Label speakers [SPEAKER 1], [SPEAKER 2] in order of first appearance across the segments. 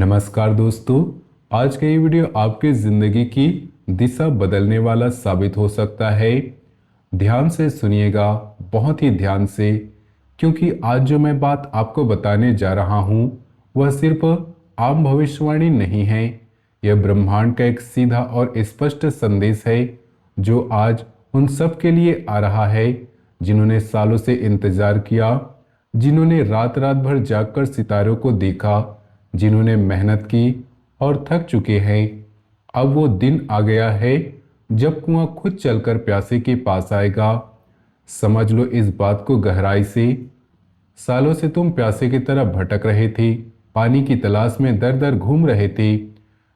[SPEAKER 1] नमस्कार दोस्तों। आज का ये वीडियो आपकी ज़िंदगी की दिशा बदलने वाला साबित हो सकता है। ध्यान से सुनिएगा, बहुत ही ध्यान से, क्योंकि आज जो मैं बात आपको बताने जा रहा हूँ वह सिर्फ आम भविष्यवाणी नहीं है। यह ब्रह्मांड का एक सीधा और स्पष्ट संदेश है जो आज उन सब के लिए आ रहा है जिन्होंने सालों से इंतजार किया, जिन्होंने रात रात भर जागकर सितारों को देखा, जिन्होंने मेहनत की और थक चुके हैं। अब वो दिन आ गया है जब कुआं खुद चलकर प्यासे के पास आएगा। समझ लो इस बात को गहराई से। सालों से तुम प्यासे की तरह भटक रहे थे, पानी की तलाश में दर दर घूम रहे थे।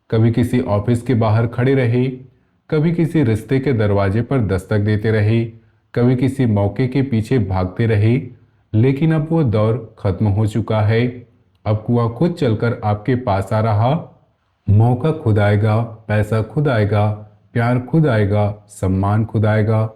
[SPEAKER 1] कभी किसी ऑफिस के बाहर खड़े रहे, कभी किसी रिश्ते के दरवाजे पर दस्तक देते रहे, कभी किसी मौके के पीछे भागते रहे। लेकिन अब वो दौर खत्म हो चुका है। अब कुआं खुद चलकर आपके पास आ रहा। मौका खुद आएगा, पैसा खुद आएगा, प्यार खुद आएगा, सम्मान खुद आएगा।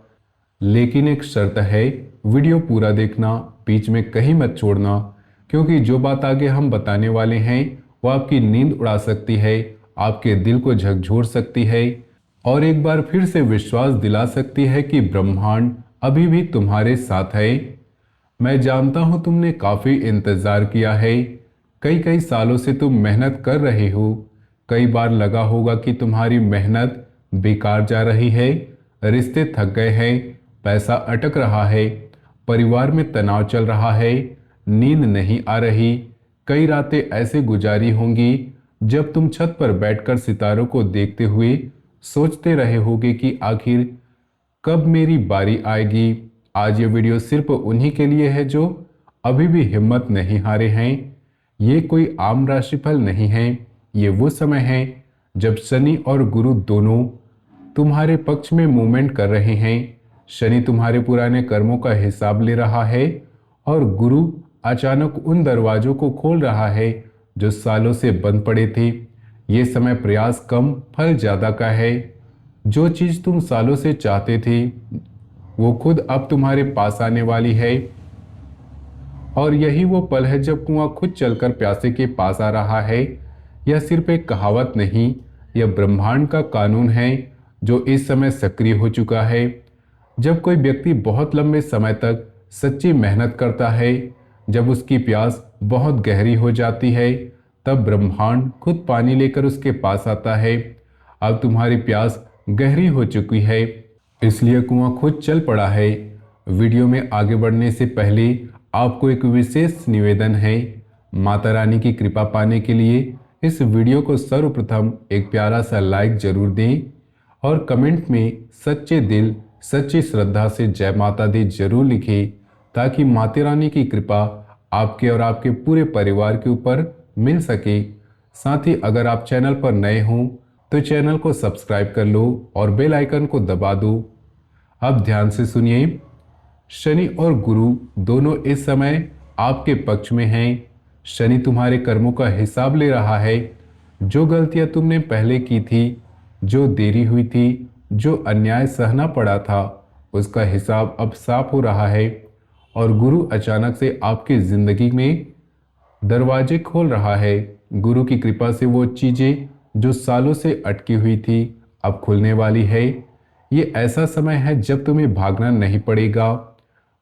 [SPEAKER 1] लेकिन एक शर्त है, वीडियो पूरा देखना, बीच में कहीं मत छोड़ना, क्योंकि जो बात आगे हम बताने वाले हैं वो आपकी नींद उड़ा सकती है, आपके दिल को झकझोर सकती है और एक बार फिर से विश्वास दिला सकती है कि ब्रह्मांड अभी भी तुम्हारे साथ है। मैं जानता हूं तुमने काफी इंतजार किया है। कई कई सालों से तुम मेहनत कर रहे हो। कई बार लगा होगा कि तुम्हारी मेहनत बेकार जा रही है, रिश्ते थक गए हैं, पैसा अटक रहा है, परिवार में तनाव चल रहा है, नींद नहीं आ रही। कई रातें ऐसे गुजारी होंगी जब तुम छत पर बैठकर सितारों को देखते हुए सोचते रहे होगे कि आखिर कब मेरी बारी आएगी। आज ये वीडियो सिर्फ उन्हीं के लिए है जो अभी भी हिम्मत नहीं हारे हैं। ये कोई आम राशिफल नहीं है, ये वो समय है जब शनि और गुरु दोनों तुम्हारे पक्ष में मूवमेंट कर रहे हैं। शनि तुम्हारे पुराने कर्मों का हिसाब ले रहा है और गुरु अचानक उन दरवाजों को खोल रहा है जो सालों से बंद पड़े थे। ये समय प्रयास कम फल ज्यादा का है। जो चीज तुम सालों से चाहते थे वो खुद अब तुम्हारे पास आने वाली है। और यही वो पल है जब कुआं खुद चलकर प्यासे के पास आ रहा है। यह सिर्फ एक कहावत नहीं, यह ब्रह्मांड का कानून है जो इस समय सक्रिय हो चुका है। जब कोई व्यक्ति बहुत लंबे समय तक सच्ची मेहनत करता है, जब उसकी प्यास बहुत गहरी हो जाती है, तब ब्रह्मांड खुद पानी लेकर उसके पास आता है। अब तुम्हारी प्यास गहरी हो चुकी है, इसलिए कुआं खुद चल पड़ा है। वीडियो में आगे बढ़ने से पहले आपको एक विशेष निवेदन है। माता रानी की कृपा पाने के लिए इस वीडियो को सर्वप्रथम एक प्यारा सा लाइक जरूर दें और कमेंट में सच्चे दिल सच्ची श्रद्धा से जय माता दी जरूर लिखें, ताकि माता रानी की कृपा आपके और आपके पूरे परिवार के ऊपर मिल सके। साथ ही अगर आप चैनल पर नए हों तो चैनल को सब्सक्राइब कर लो और बेल आइकन को दबा दो। अब ध्यान से सुनिए। शनि और गुरु दोनों इस समय आपके पक्ष में हैं। शनि तुम्हारे कर्मों का हिसाब ले रहा है। जो गलतियां तुमने पहले की थी, जो देरी हुई थी, जो अन्याय सहना पड़ा था, उसका हिसाब अब साफ हो रहा है। और गुरु अचानक से आपकी जिंदगी में दरवाजे खोल रहा है। गुरु की कृपा से वो चीजें जो सालों से अटकी हुई थी अब खुलने वाली है। ये ऐसा समय है जब तुम्हें भागना नहीं पड़ेगा।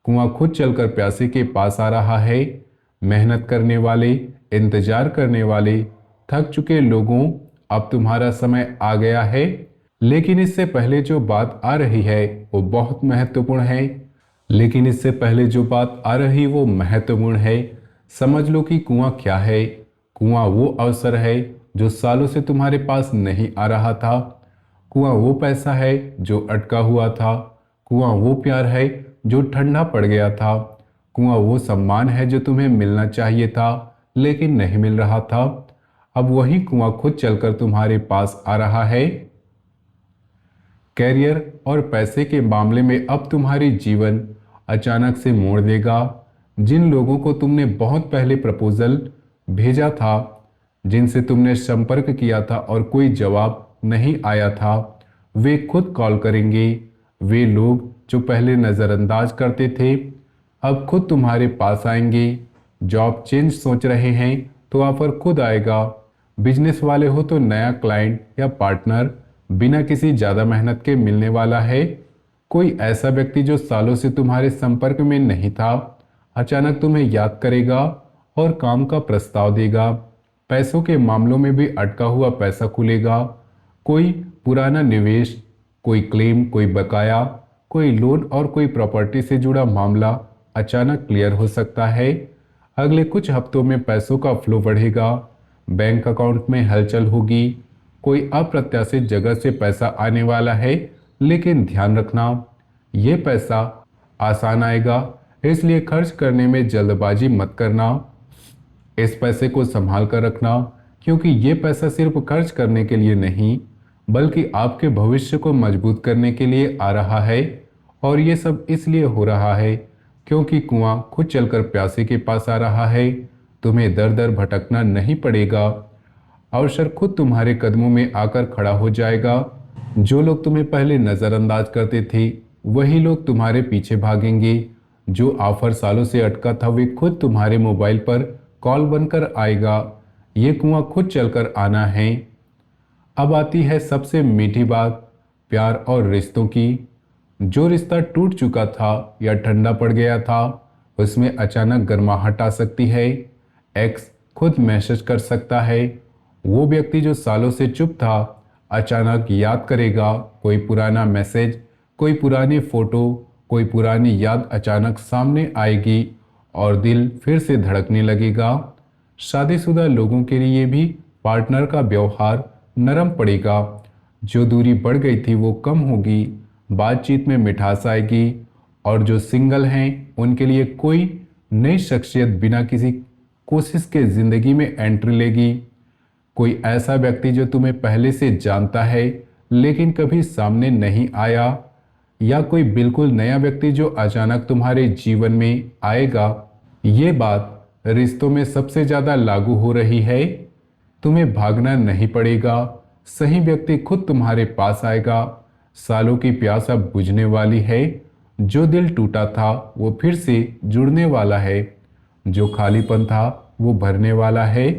[SPEAKER 1] कुआं खुद चलकर प्यासे के पास आ रहा है। मेहनत करने वाले, इंतजार करने वाले, थक चुके लोगों, अब तुम्हारा समय आ गया है। लेकिन इससे पहले जो बात आ रही है वो बहुत महत्वपूर्ण है। समझ लो कि कुआं क्या है। कुआं वो अवसर है जो सालों से तुम्हारे पास नहीं आ रहा था। कुआं वो पैसा है जो अटका हुआ था। कुआं वो प्यार है जो ठंडा पड़ गया था। कुआं वो सम्मान है जो तुम्हें मिलना चाहिए था लेकिन नहीं मिल रहा था। अब वही कुआं खुद चलकर तुम्हारे पास आ रहा है। कैरियर और पैसे के मामले में अब तुम्हारी जीवन अचानक से मोड़ देगा। जिन लोगों को तुमने बहुत पहले प्रपोजल भेजा था, जिनसे तुमने संपर्क किया था और कोई जवाब नहीं आया था, वे खुद कॉल करेंगे। वे लोग जो पहले नज़रअंदाज करते थे अब खुद तुम्हारे पास आएंगे। जॉब चेंज सोच रहे हैं तो ऑफर खुद आएगा। बिजनेस वाले हो तो नया क्लाइंट या पार्टनर बिना किसी ज़्यादा मेहनत के मिलने वाला है। कोई ऐसा व्यक्ति जो सालों से तुम्हारे संपर्क में नहीं था अचानक तुम्हें याद करेगा और काम का प्रस्ताव देगा। पैसों के मामलों में भी अटका हुआ पैसा खुलेगा। कोई पुराना निवेश, कोई क्लेम, कोई बकाया, कोई लोन और कोई प्रॉपर्टी से जुड़ा मामला अचानक क्लियर हो सकता है। अगले कुछ हफ्तों में पैसों का फ्लो बढ़ेगा, बैंक अकाउंट में हलचल होगी। कोई अप्रत्याशित जगह से पैसा आने वाला है, लेकिन ध्यान रखना ये पैसा आसान आएगा, इसलिए खर्च करने में जल्दबाजी मत करना। इस पैसे को संभाल कर रखना, क्योंकि ये पैसा सिर्फ खर्च करने के लिए नहीं बल्कि आपके भविष्य को मजबूत करने के लिए आ रहा है। और ये सब इसलिए हो रहा है क्योंकि कुआं खुद चलकर प्यासे के पास आ रहा है। तुम्हें दर दर भटकना नहीं पड़ेगा, अवसर खुद तुम्हारे कदमों में आकर खड़ा हो जाएगा। जो लोग तुम्हें पहले नज़रअंदाज करते थे वही लोग तुम्हारे पीछे भागेंगे। जो ऑफर सालों से अटका था वे खुद तुम्हारे मोबाइल पर कॉल बनकर आएगा। ये कुआं खुद चलकर आना है। अब आती है सबसे मीठी बात, प्यार और रिश्तों की। जो रिश्ता टूट चुका था या ठंडा पड़ गया था उसमें अचानक गर्माहट आ सकती है। एक्स खुद मैसेज कर सकता है। वो व्यक्ति जो सालों से चुप था अचानक याद करेगा। कोई पुराना मैसेज, कोई पुरानी फोटो, कोई पुरानी याद अचानक सामने आएगी और दिल फिर से धड़कने लगेगा। शादीशुदा लोगों के लिए भी पार्टनर का व्यवहार नरम पड़ेगा। जो दूरी बढ़ गई थी वो कम होगी, बातचीत में मिठास आएगी। और जो सिंगल हैं उनके लिए कोई नई शख्सियत बिना किसी कोशिश के जिंदगी में एंट्री लेगी। कोई ऐसा व्यक्ति जो तुम्हें पहले से जानता है लेकिन कभी सामने नहीं आया, या कोई बिल्कुल नया व्यक्ति जो अचानक तुम्हारे जीवन में आएगा। ये बात रिश्तों में सबसे ज्यादा लागू हो रही है। तुम्हें भागना नहीं पड़ेगा, सही व्यक्ति खुद तुम्हारे पास आएगा। सालों की प्यास अब बुझने वाली है। जो दिल टूटा था वो फिर से जुड़ने वाला है। जो खालीपन था वो भरने वाला है।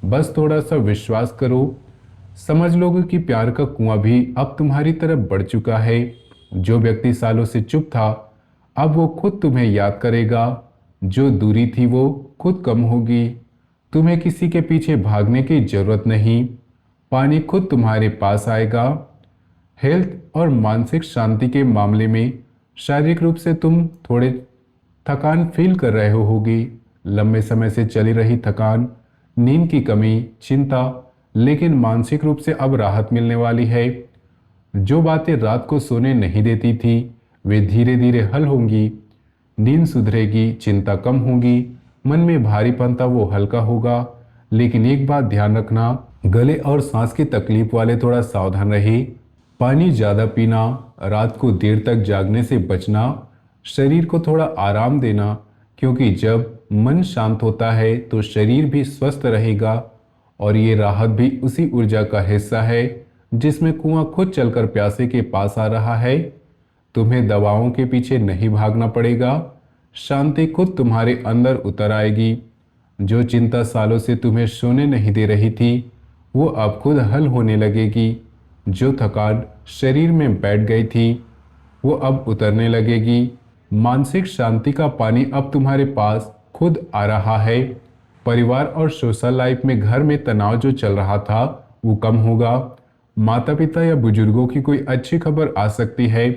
[SPEAKER 1] बस थोड़ा सा विश्वास करो। समझ लोगे कि प्यार का कुआं भी अब तुम्हारी तरफ बढ़ चुका है। जो व्यक्ति सालों से चुप था अब वो खुद तुम्हें याद करेगा। जो दूरी थी वो खुद कम होगी। तुम्हें किसी के पीछे भागने की जरूरत नहीं, पानी खुद तुम्हारे पास आएगा। हेल्थ और मानसिक शांति के मामले में शारीरिक रूप से तुम थोड़े थकान फील कर रहे होगी, लंबे समय से चली रही थकान, नींद की कमी, चिंता, लेकिन मानसिक रूप से अब राहत मिलने वाली है। जो बातें रात को सोने नहीं देती थी वे धीरे धीरे हल होंगी। नींद सुधरेगी, चिंता कम होगी, मन में भारीपन था वो हल्का होगा। लेकिन एक बात ध्यान रखना, गले और सांस की तकलीफ वाले थोड़ा सावधान रहे। पानी ज़्यादा पीना, रात को देर तक जागने से बचना, शरीर को थोड़ा आराम देना, क्योंकि जब मन शांत होता है तो शरीर भी स्वस्थ रहेगा। और ये राहत भी उसी ऊर्जा का हिस्सा है जिसमें कुआं खुद चलकर प्यासे के पास आ रहा है। तुम्हें दवाओं के पीछे नहीं भागना पड़ेगा, शांति खुद तुम्हारे अंदर उतर आएगी। जो चिंता सालों से तुम्हें सोने नहीं दे रही थी वो अब खुद हल होने लगेगी। जो थकान शरीर में बैठ गई थी वो अब उतरने लगेगी। मानसिक शांति का पानी अब तुम्हारे पास खुद आ रहा है। परिवार और सोशल लाइफ में घर में तनाव जो चल रहा था वो कम होगा। माता पिता या बुजुर्गों की कोई अच्छी खबर आ सकती है।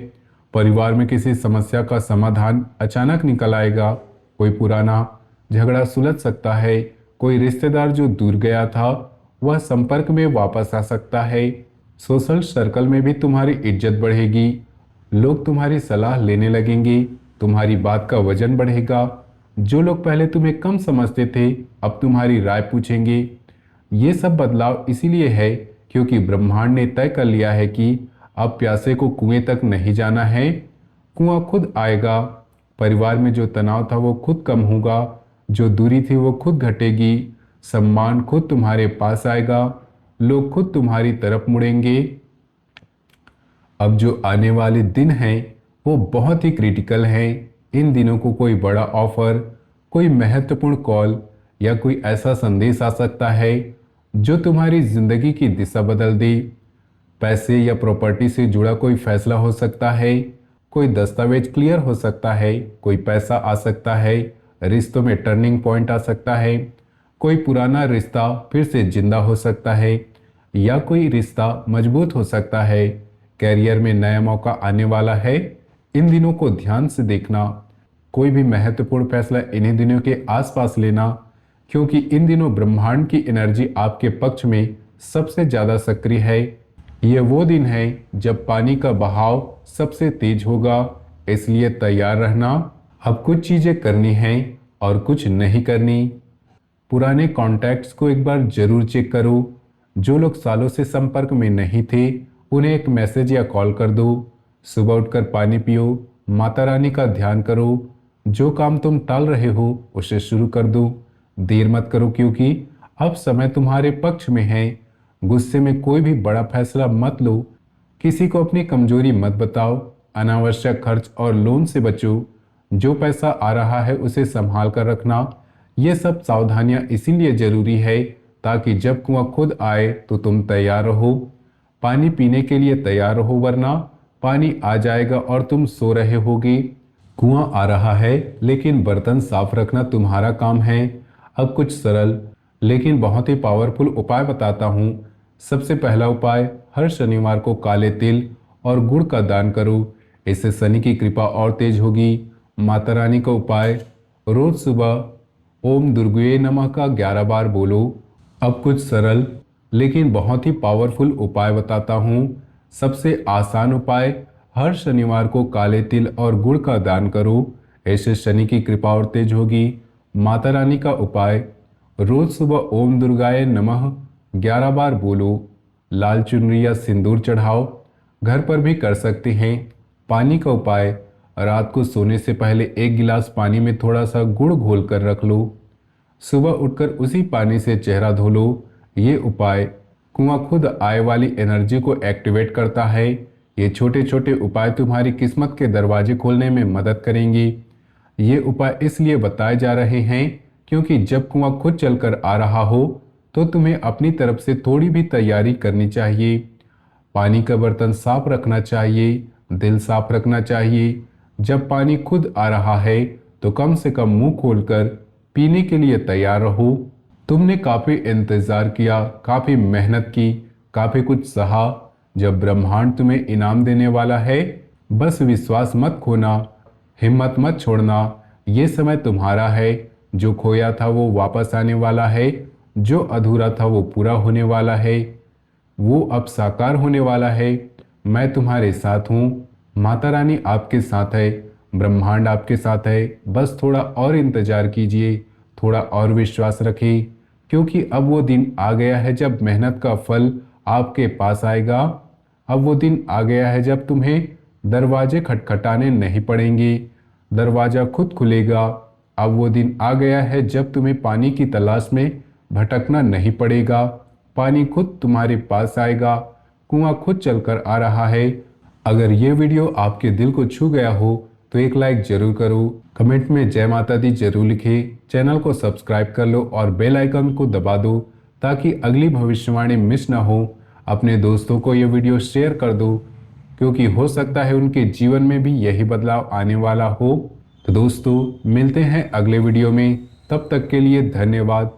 [SPEAKER 1] परिवार में किसी समस्या का समाधान अचानक निकल आएगा। कोई पुराना झगड़ा सुलझ सकता है। कोई रिश्तेदार जो दूर गया था वह संपर्क में वापस आ सकता है। सोशल सर्कल में भी तुम्हारी इज्जत बढ़ेगी। लोग तुम्हारी सलाह लेने लगेंगे, तुम्हारी बात का वजन बढ़ेगा। जो लोग पहले तुम्हें कम समझते थे अब तुम्हारी राय पूछेंगे। ये सब बदलाव इसीलिए है क्योंकि ब्रह्मांड ने तय कर लिया है कि अब प्यासे को कुएं तक नहीं जाना है, कुआं खुद आएगा। परिवार में जो तनाव था वो खुद कम होगा, जो दूरी थी वो खुद घटेगी, सम्मान खुद तुम्हारे पास आएगा, लोग खुद तुम्हारी तरफ मुड़ेंगे। अब जो आने वाले दिन हैं वो बहुत ही क्रिटिकल हैं। इन दिनों को कोई बड़ा ऑफर, कोई महत्वपूर्ण कॉल या कोई ऐसा संदेश आ सकता है जो तुम्हारी जिंदगी की दिशा बदल दे। पैसे या प्रॉपर्टी से जुड़ा कोई फैसला हो सकता है, कोई दस्तावेज क्लियर हो सकता है, कोई पैसा आ सकता है, रिश्तों में टर्निंग पॉइंट आ सकता है, कोई पुराना रिश्ता फिर से जिंदा हो सकता है, या कोई रिश्ता मजबूत हो सकता है। कैरियर में नया मौका आने वाला है। इन दिनों को ध्यान से देखना। कोई भी महत्वपूर्ण फैसला इन्हीं दिनों के आसपास लेना, क्योंकि इन दिनों ब्रह्मांड की एनर्जी आपके पक्ष में सबसे ज्यादा सक्रिय है। ये वो दिन है जब पानी का बहाव सबसे तेज होगा, इसलिए तैयार रहना। अब कुछ चीजें करनी हैं और कुछ नहीं करनी। पुराने कॉन्टैक्ट्स को एक बार जरूर चेक करो। जो लोग सालों से संपर्क में नहीं थे, उन्हें एक मैसेज या कॉल कर दो। सुबह उठकर पानी पियो, माता रानी का ध्यान करो। जो काम तुम टाल रहे हो उसे शुरू कर दो। देर मत करो, क्योंकि अब समय तुम्हारे पक्ष में है। गुस्से में कोई भी बड़ा फैसला मत लो। किसी को अपनी कमजोरी मत बताओ। अनावश्यक खर्च और लोन से बचो। जो पैसा आ रहा है उसे संभाल कर रखना। ये सब सावधानियां इसीलिए जरूरी है ताकि जब कुआं खुद आए तो तुम तैयार रहो। पानी पीने के लिए तैयार रहो, वरना पानी आ जाएगा और तुम सो रहे होगे। कुआं आ रहा है, लेकिन बर्तन साफ रखना तुम्हारा काम है। अब कुछ सरल लेकिन बहुत ही पावरफुल उपाय बताता हूँ। सबसे पहला उपाय, हर शनिवार को काले तिल और गुड़ का दान करो। इससे शनि की कृपा और तेज होगी। माता रानी का उपाय, रोज सुबह ओम दुर्गे नमः का 11 बार बोलो। अब कुछ सरल लेकिन बहुत ही पावरफुल उपाय बताता हूँ। सबसे आसान उपाय, हर शनिवार को काले तिल और गुड़ का दान करो। ऐसे शनि की कृपा और तेज होगी। माता रानी का उपाय, रोज सुबह ओम दुर्गाय नमः 11 बार बोलो। लाल चुनरी या सिंदूर चढ़ाओ। घर पर भी कर सकते हैं। पानी का उपाय, रात को सोने से पहले एक गिलास पानी में थोड़ा सा गुड़ घोल कर रख लो। सुबह उठकर उसी पानी से चेहरा धो लो। ये उपाय कुआं खुद आए वाली एनर्जी को एक्टिवेट करता है। ये छोटे छोटे उपाय तुम्हारी किस्मत के दरवाजे खोलने में मदद करेंगे। ये उपाय इसलिए बताए जा रहे हैं क्योंकि जब कुआं खुद चलकर आ रहा हो तो तुम्हें अपनी तरफ से थोड़ी भी तैयारी करनी चाहिए। पानी का बर्तन साफ रखना चाहिए, दिल साफ रखना चाहिए। जब पानी खुद आ रहा है तो कम से कम मुंह खोलकर पीने के लिए तैयार रहो। तुमने काफी इंतजार किया, काफी मेहनत की, काफी कुछ सहा। जब ब्रह्मांड तुम्हें इनाम देने वाला है, बस विश्वास मत खोना, हिम्मत मत छोड़ना। ये समय तुम्हारा है। जो खोया था वो वापस आने वाला है। जो अधूरा था वो पूरा होने वाला है। वो अब साकार होने वाला है। मैं तुम्हारे साथ हूँ। माता रानी आपके साथ है। ब्रह्मांड आपके साथ है। बस थोड़ा और इंतजार कीजिए, थोड़ा और विश्वास रखिए, क्योंकि अब वो दिन आ गया है जब मेहनत का फल आपके पास आएगा। अब वो दिन आ गया है जब तुम्हें दरवाजे खटखटाने नहीं पड़ेंगे, दरवाजा खुद खुलेगा। अब वो दिन आ गया है जब तुम्हें पानी की तलाश में भटकना नहीं पड़ेगा। पानी खुद तुम्हारे पास आएगा। कुआं खुद चलकर आ रहा है। अगर ये वीडियो आपके दिल को छू गया हो तो एक लाइक जरूर करो। कमेंट में जय माता दी जरूर लिखें। चैनल को सब्सक्राइब कर लो और बेल आइकन को दबा दो ताकि अगली भविष्यवाणी मिस ना हो। अपने दोस्तों को ये वीडियो शेयर कर दो, क्योंकि हो सकता है उनके जीवन में भी यही बदलाव आने वाला हो। तो दोस्तों, मिलते हैं अगले वीडियो में। तब तक के लिए धन्यवाद।